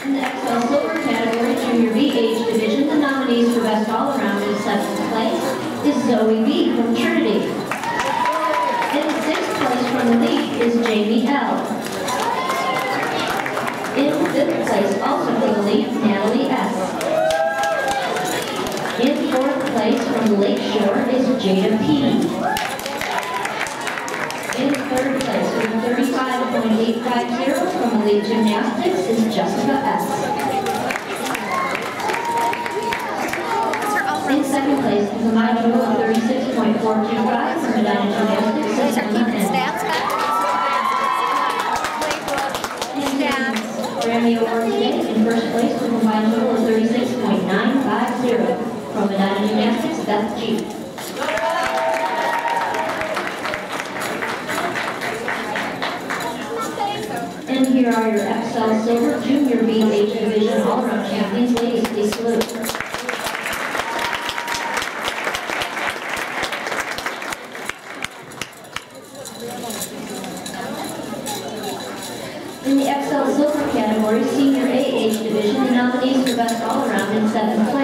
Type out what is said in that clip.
In the XL Silver category, Junior B age division, the nominees for Best All-Around in 7th place is Zoe B. from Trinity. In 6th place from the league is Jamie L. In 5th place, also from the league, Natalie S. In 4th place from the Lakeshore is Jada P. In 3rd place with 35.850 from the league gymnastics is Jessica S. In 2nd place, with a combined total of 36.425 from Medina Gymnastics is Emma N. Grammy Award today, in 1st place with a combined total of 36.950 from Medina Gymnastics, Beth G. And here are your XL Silver Junior B age division all-around champions. Ladies, please salute. In the XL Silver category, Senior A age division, the nominees for Best All-Around in 7th place